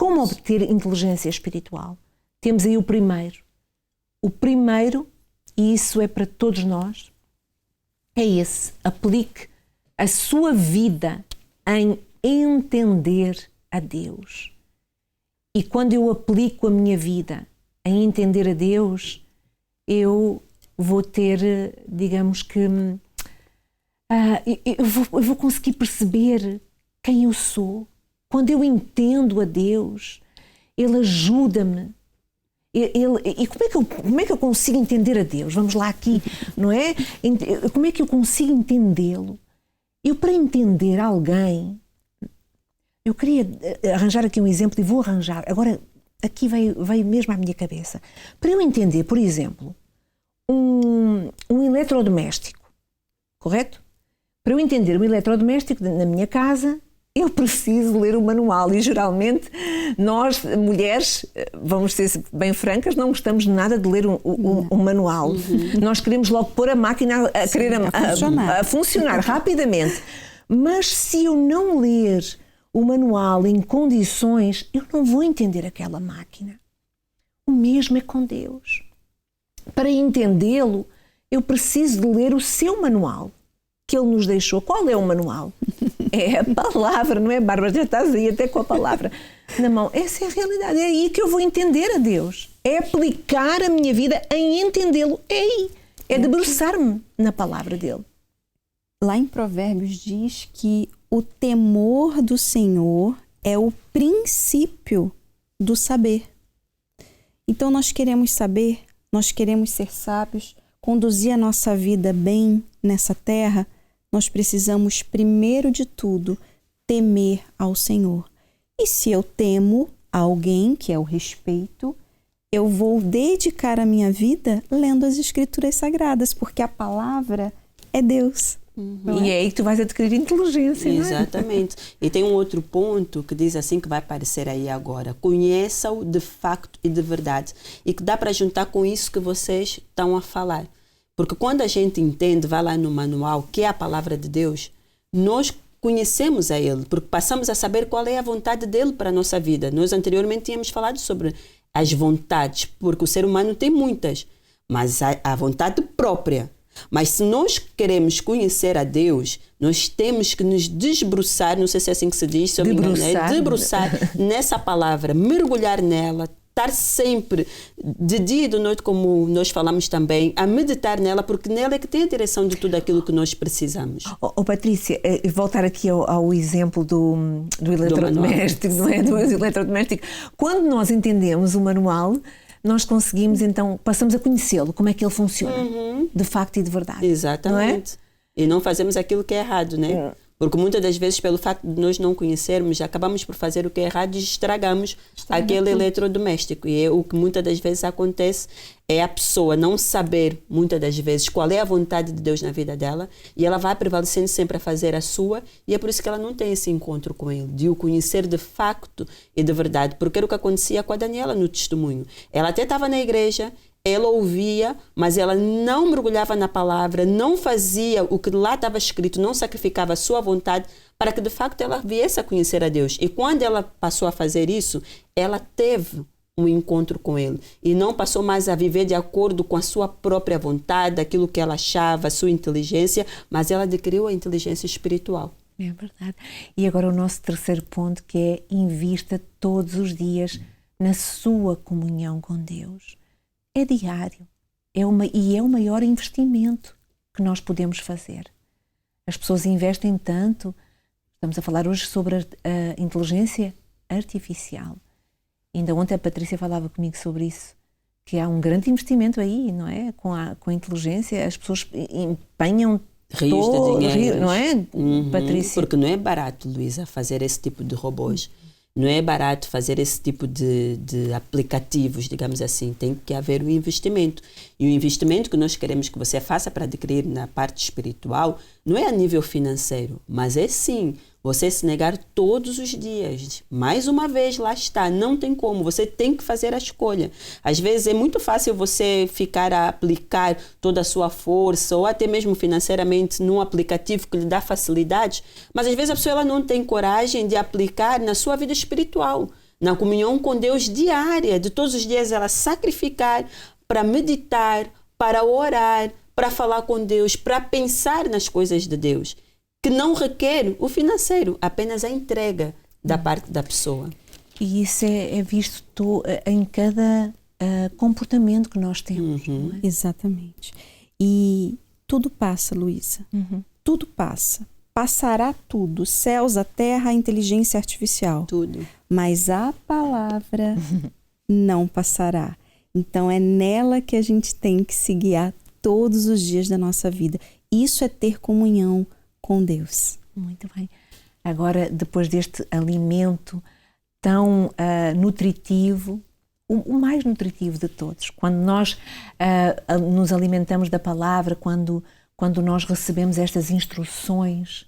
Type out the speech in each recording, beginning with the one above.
como obter inteligência espiritual? Temos aí o primeiro. O primeiro, e isso é para todos nós, é esse: aplique a sua vida em entender a Deus. E quando eu aplico a minha vida em entender a Deus, eu vou ter, digamos que, eu vou conseguir perceber quem eu sou. Quando eu entendo a Deus, Ele ajuda-me. E como é que eu consigo entender a Deus? Vamos lá aqui, não é? Como é que eu consigo entendê-lo? Eu, para entender alguém, eu queria arranjar aqui um exemplo e vou arranjar. Agora, aqui veio mesmo à minha cabeça. Para eu entender, por exemplo, um eletrodoméstico, correto? Para eu entender um eletrodoméstico na minha casa, eu preciso ler o manual. E geralmente nós, mulheres, vamos ser bem francas, não gostamos nada de ler um manual. Nós queremos logo pôr a máquina a funcionar rapidamente. Mas se eu não ler o manual em condições, eu não vou entender aquela máquina. O mesmo é com Deus. Para entendê-lo, eu preciso de ler o seu manual que Ele nos deixou. Qual é o manual? É a palavra, não é, Bárbara? Já estás aí até com a palavra na mão. Essa é a realidade. É aí que eu vou entender a Deus. É aplicar a minha vida em entendê-lo. É aí. É debruçar-me na palavra dele. Lá em Provérbios diz que o temor do Senhor é o princípio do saber. Então nós queremos saber, nós queremos ser sábios, conduzir a nossa vida bem nessa terra, nós precisamos, primeiro de tudo, temer ao Senhor. E se eu temo a alguém, que é o respeito, eu vou dedicar a minha vida lendo as Escrituras Sagradas, porque a palavra é Deus. E é aí que tu vais adquirir inteligência, não é? Exatamente. E tem um outro ponto que diz assim, que vai aparecer aí agora: conheça-o de facto e de verdade. E que dá para juntar com isso que vocês estão a falar. Porque quando a gente entende, vai lá no manual, que é a palavra de Deus, nós conhecemos a Ele, porque passamos a saber qual é a vontade dEle para a nossa vida. Nós anteriormente tínhamos falado sobre as vontades, porque o ser humano tem muitas, mas a vontade própria. Mas se nós queremos conhecer a Deus, nós temos que nos debruçar, não sei se é assim que se diz, debruçar nessa palavra, mergulhar nela, estar sempre, de dia e de noite, como nós falamos também, a meditar nela, porque nela é que tem a direção de tudo aquilo que nós precisamos. Patrícia, voltar aqui ao exemplo do eletrodoméstico, não é? Do eletrodoméstico. Quando nós entendemos o manual, nós conseguimos, então, passamos a conhecê-lo, como é que ele funciona, de facto e de verdade. Exatamente. Não é? E não fazemos aquilo que é errado, né? Porque muitas das vezes, pelo facto de nós não conhecermos, acabamos por fazer o que é errado e estragamos aquele eletrodoméstico. E o que muitas das vezes acontece é a pessoa não saber, muitas das vezes, qual é a vontade de Deus na vida dela, e ela vai prevalecendo sempre a fazer a sua, e é por isso que ela não tem esse encontro com Ele, de o conhecer de facto e de verdade. Porque era o que acontecia com a Daniela no testemunho. Ela até estava na igreja, ela ouvia, mas ela não mergulhava na palavra, não fazia o que lá estava escrito, não sacrificava a sua vontade para que de facto ela viesse a conhecer a Deus. E quando ela passou a fazer isso, ela teve um encontro com Ele e não passou mais a viver de acordo com a sua própria vontade, aquilo que ela achava, a sua inteligência, mas ela adquiriu a inteligência espiritual. É verdade. E agora o nosso terceiro ponto, que é: invista todos os dias na sua comunhão com Deus. É diário. É o maior investimento que nós podemos fazer. As pessoas investem tanto. Estamos a falar hoje sobre a inteligência artificial. Ainda ontem a Patrícia falava comigo sobre isso, que há um grande investimento aí, não é? Com a inteligência, as pessoas empenham rios de dinheiro, não é, Patrícia? Porque não é barato, Luísa, fazer esse tipo de robôs. Não é barato fazer esse tipo de aplicativos, digamos assim. Tem que haver um investimento. E o investimento que nós queremos que você faça para adquirir na parte espiritual não é a nível financeiro, mas é sim você se negar todos os dias. Mais uma vez, lá está, não tem como, você tem que fazer a escolha. Às vezes é muito fácil você ficar a aplicar toda a sua força ou até mesmo financeiramente num aplicativo que lhe dá facilidades, mas às vezes a pessoa ela não tem coragem de aplicar na sua vida espiritual. na comunhão com Deus diária, de todos os dias ela sacrificar para meditar, para orar, para falar com Deus, para pensar nas coisas de Deus, que não requer o financeiro, apenas a entrega da parte da pessoa. E isso é visto em cada comportamento que nós temos. Não é? Exatamente. E tudo passa, Luísa. Tudo passa. Passará tudo, céus, a terra, a inteligência artificial. Tudo. Mas a palavra não passará. Então é nela que a gente tem que se guiar todos os dias da nossa vida. Isso é ter comunhão com Deus. Muito bem. Agora, depois deste alimento tão nutritivo, o mais nutritivo de todos, quando nós nos alimentamos da palavra, quando nós recebemos estas instruções,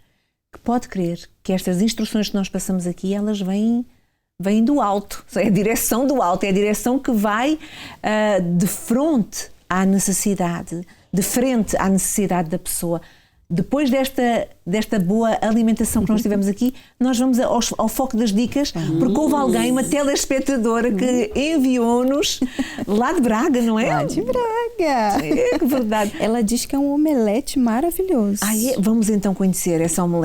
que pode crer que estas instruções que nós passamos aqui, elas vêm do alto, é a direção do alto, é a direção que vai de frente à necessidade, de frente à necessidade da pessoa. Depois desta boa alimentação que nós tivemos aqui, nós vamos ao foco das dicas, porque houve alguém, uma telespectadora, que enviou-nos lá de Braga, não é? Lá de Braga! É verdade. Ela diz que é um omelete maravilhoso. Vamos então conhecer essa omelete.